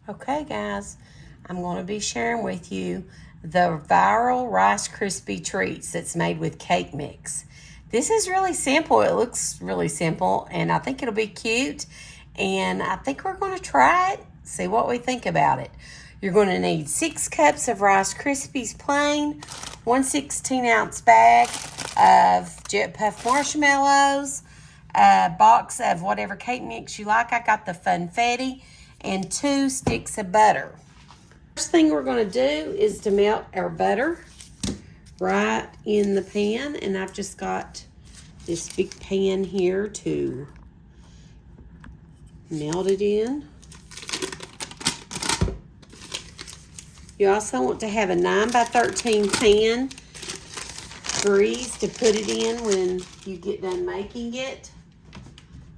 Okay, guys, I'm going to be sharing with you the viral Rice Krispie treats that's made with cake mix. This is really simple. It looks really simple, and I think it'll be cute. And I think we're going to try it, see what we think about it. You're going to need 6 cups of Rice Krispies plain, 1 16-ounce bag of Jet Puff marshmallows, a box of whatever cake mix you like. I got the Funfetti, and 2 sticks of butter. First thing we're going to do is to melt our butter right in the pan, and I've just got this big pan here to melt it in. You also want to have a 9 by 13 pan grease to put it in when you get done making it.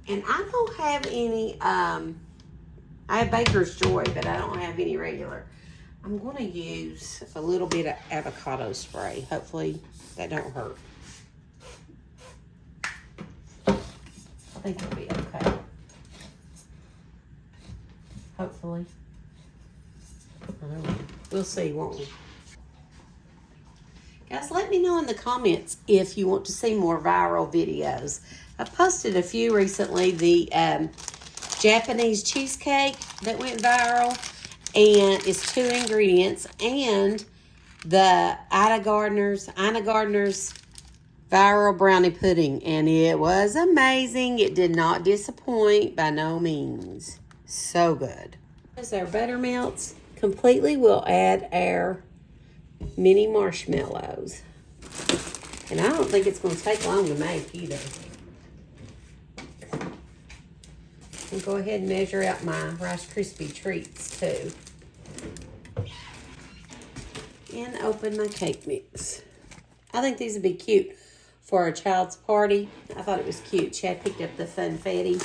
And I don't have any, I have Baker's Joy, but I don't have any regular. I'm going to use a little bit of avocado spray. Hopefully that don't hurt. I think it'll be okay. Hopefully. I don't know. We'll see, won't we? Guys, let me know in the comments if you want to see more viral videos. I've posted a few recently. The Japanese cheesecake that went viral, and it's 2 ingredients, and the Ina Gardner's viral brownie pudding, and it was amazing. It did not disappoint by no means. So good. As our butter melts completely, we'll add our mini marshmallows. And I don't think it's going to take long to make either. I'll go ahead and measure out my Rice Krispie treats too. And open my cake mix. I think these would be cute for a child's party. I thought it was cute. Chad picked up the Funfetti.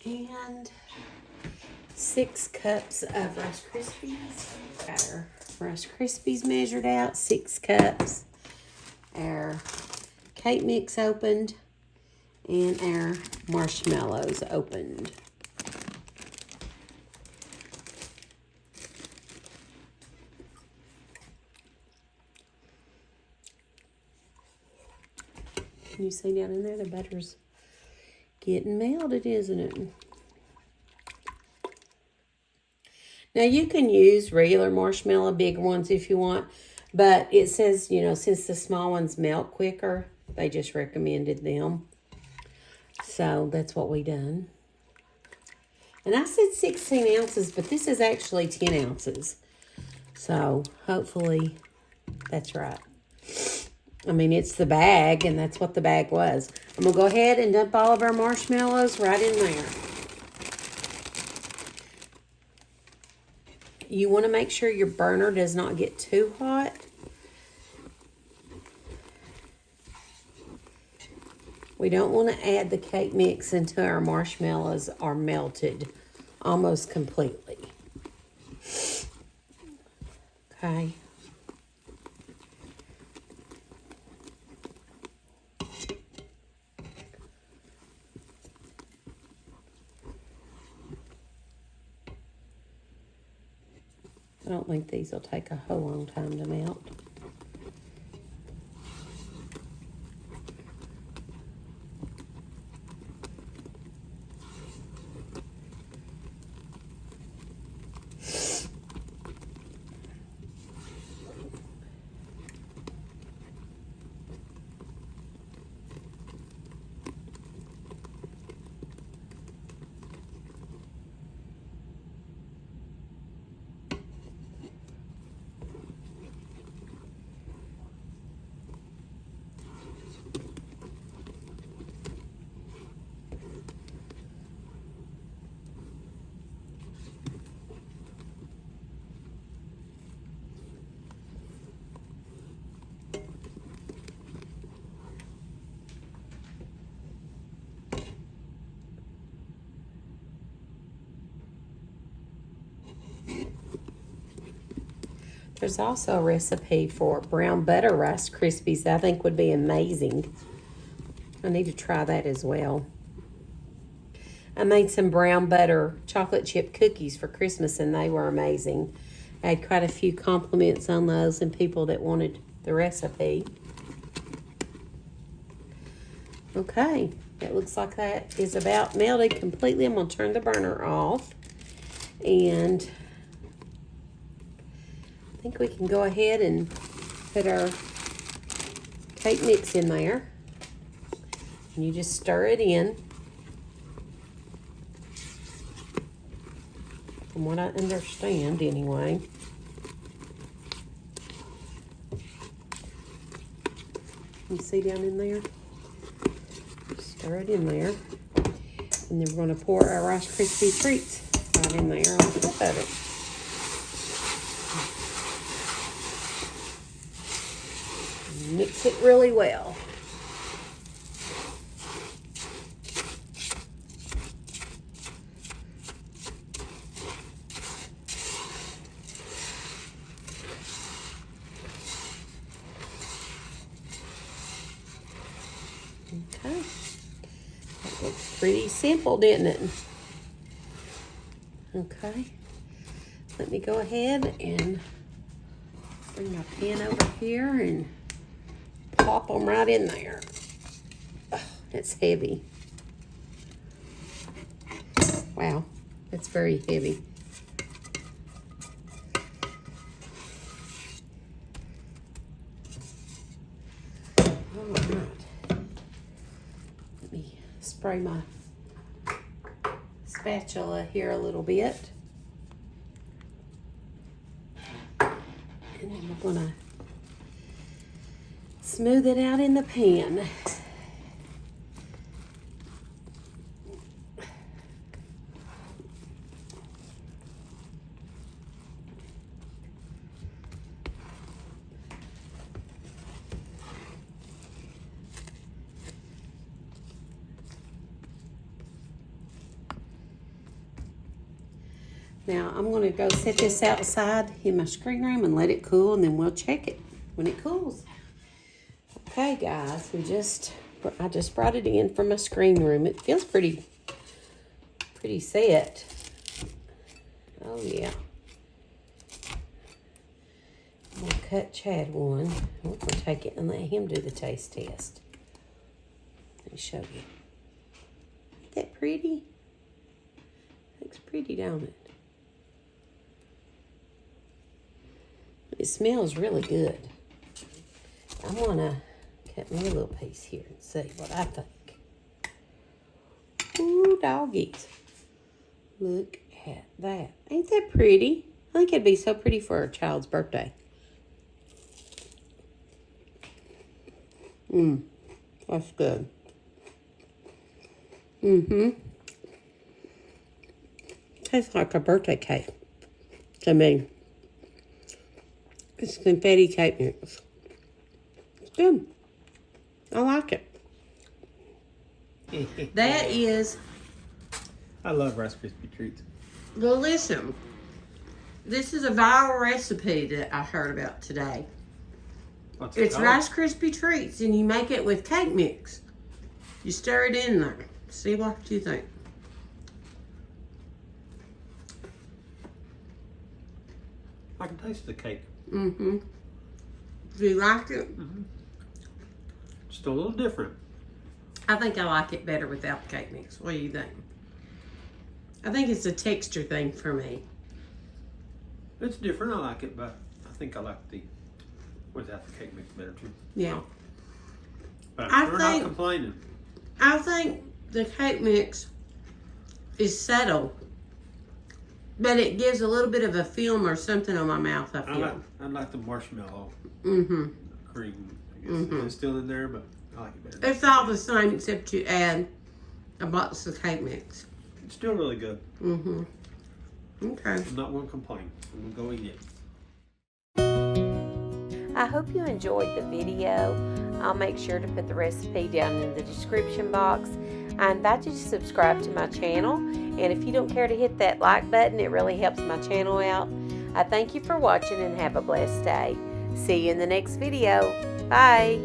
And 6 cups of Rice Krispies. Our Rice Krispies measured out, 6 cups. Our cake mix opened, and our marshmallows opened. Can you see down in there the butter's getting melted, isn't it? Now, you can use regular marshmallow, big ones if you want, but it says, you know, since the small ones melt quicker, they just recommended them. So that's what we done. And I said 16 ounces, but this is actually 10 ounces. So hopefully that's right. I mean, it's the bag, and that's what the bag was. I'm going to go ahead and dump all of our marshmallows right in there. You want to make sure your burner does not get too hot. We don't want to add the cake mix until our marshmallows are melted almost completely. Okay. I don't think these will take a whole long time to melt. There's also a recipe for brown butter Rice Krispies that I think would be amazing. I need to try that as well. I made some brown butter chocolate chip cookies for Christmas, and they were amazing. I had quite a few compliments on those and people that wanted the recipe. Okay, it looks like that is about melted completely. I'm going to turn the burner off. And I think we can go ahead and put our cake mix in there. And you just stir it in. From what I understand, anyway. You see down in there? Stir it in there. And then we're going to pour our Rice Krispie treats right in there on top of it. Mix it really well. Okay, that looks pretty simple, didn't it? Okay, let me go ahead and bring my pan over here and pop them right in there. Oh, it's heavy. Wow, it's very heavy. All right. Let me spray my spatula here a little bit. And then we're gonna smooth it out in the pan. Now I'm going to go set this outside in my screen room and let it cool, and then we'll check it when it cools. Okay, guys, I just brought it in from my screen room. It feels pretty set. Oh yeah. I'm gonna cut Chad one. We're gonna take it and let him do the taste test. Let me show you. Ain't that pretty? Looks pretty, don't it? It smells really good. I'm gonna cut me a little piece here and see what I think. Ooh, doggies. Look at that. Ain't that pretty? I think it'd be so pretty for a child's birthday. That's good. Tastes like a birthday cake to me. It's confetti cake mix. It's good. I like it. That is... I love Rice Krispie treats. Well, listen. This is a viral recipe that I heard about today. It's Rice Krispie treats, and you make it with cake mix. You stir it in there. See what you think. I can taste the cake. Do you like it? Just a little different. I think I like it better without the cake mix. What do you think? I think it's a texture thing for me. It's different. I like it, but I think I like the without the cake mix better too. Yeah. But I'm sure not complaining. I think the cake mix is subtle, but it gives a little bit of a film or something on my mouth, I feel. I like the marshmallow cream. I guess it's still in there, but I like it better. It's all the same except you add a box of cake mix. It's still really good. Okay. I'm not going to complain. I'm going to go eat it. I hope you enjoyed the video. I'll make sure to put the recipe down in the description box. I invite you to subscribe to my channel, and if you don't care to hit that like button, it really helps my channel out. I thank you for watching and have a blessed day. See you in the next video. Bye.